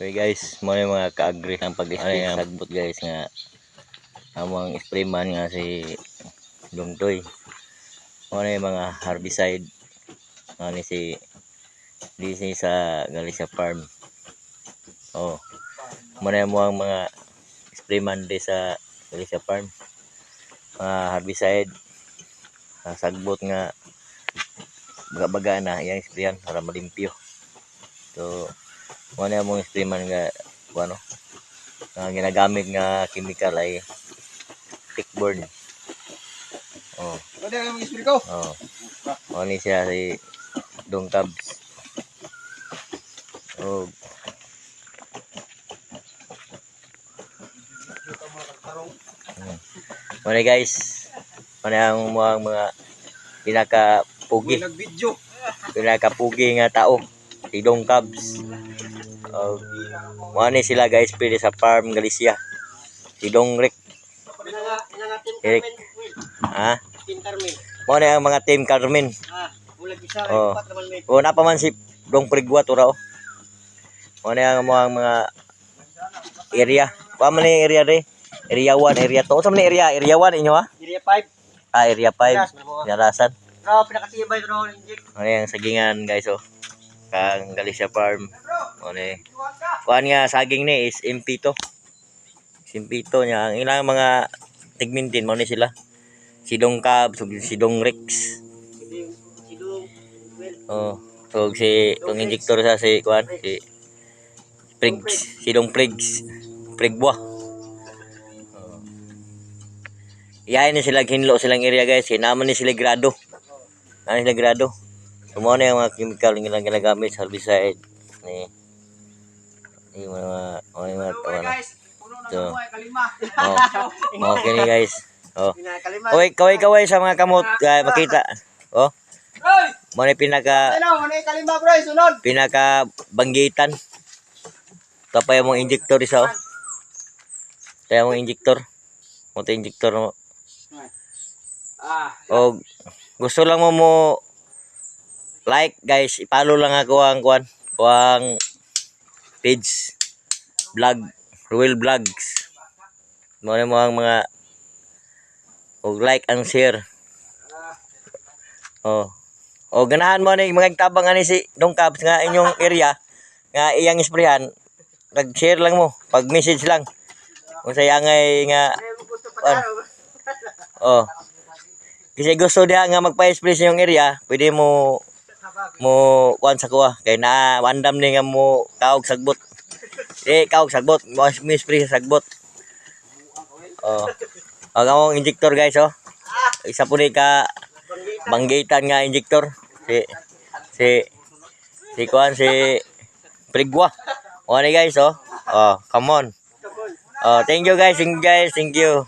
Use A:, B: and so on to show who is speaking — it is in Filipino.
A: Okay guys, mo yung mga ka-agree ang pag-spray ng sagbot guys nga among spray man nga si Dungtoy. Mo na yung mga herbicide ani si DC sa Galicia Farm. Oh. Mo na yung mga spray man di sa Galicia Farm. Mga herbicide sagbot nga baga-baga na yang sprayan para malimpyo. So mo na yung spray man nga ano ang ginagamit nga chemical ay tickborne. Oh.
B: Ano yung mag-spray ko?
A: Oh. Oh ni siya si Dungcabs. Oh. Muna guys. Muna ang mga pinaka-pugi. Pinaka-pugi nga tao. Si Dungcabs. Muna sila guys pili sa farm Galicia. Si Dongrick. Eric. Ha?
B: Team Carmen.
A: Muna ang mga Team Carmen.
B: Bulag isa.
A: Oh. O na pa man si Dong Prigwa tura oh. Muna ang mga area. Pa man ni area re. Area 1, area 2. Sa man area? Area 1 inyo ha?
B: Area 5.
A: Area 5. Yarasan.
B: Pero pinakatibay ito inject.
A: Ano yung sagingan guys oh. Kang Galicia Farm. Ano kuhan nga saging ni is MP to. MP to niya. Ang ilang mga tigmintin mo ni sila. Si Dongcab, si Dongrex. Oh. So si itong injector sa si kuhan. Si Prigs. Si Dong Prigs. Prigwa. Iyain ni sila hinlo silang area guys. Naman ni sila grado. Naman sila grado. Sumuha na yung mga chemical yung ginagamit sa herbicide. Yung mga
B: guys, puno na
A: so,
B: kamuhay, kalima.
A: Oh. Okay ni guys. Oh. Kaway sa mga kamot. Makita. Oh. Mo ni pinaka
B: kalima bro, sunod.
A: Pinaka banggitan. Tapay mo injector isa oh. Tayo mo injector. Mo ta injector mo. Oh, gusto lang mo like guys, i-follow lang ako ang kuang page vlog, Ruel Vlogs. Mo ang mga like and share. Oh. Oh, ganahan mo ni mga tabang ani si Dongcabs nga inyong area nga iyang isprayan. Nag-share lang mo, pag-message lang. Kung sayangay nga oh. Kasi gusto dia nga magpa-spray sa yung area, pwede mo kuan sa kuha kay na wandam ni nga mo kaog sagbot. Kaog sagbot, mo spray sa sagbot. Oh. Ang among injector guys oh. Isa po ni ka banggitan nga injector. Si kuan si Prigwa. O ni guys oh. Oh, come on. Oh, thank you guys. Thank you.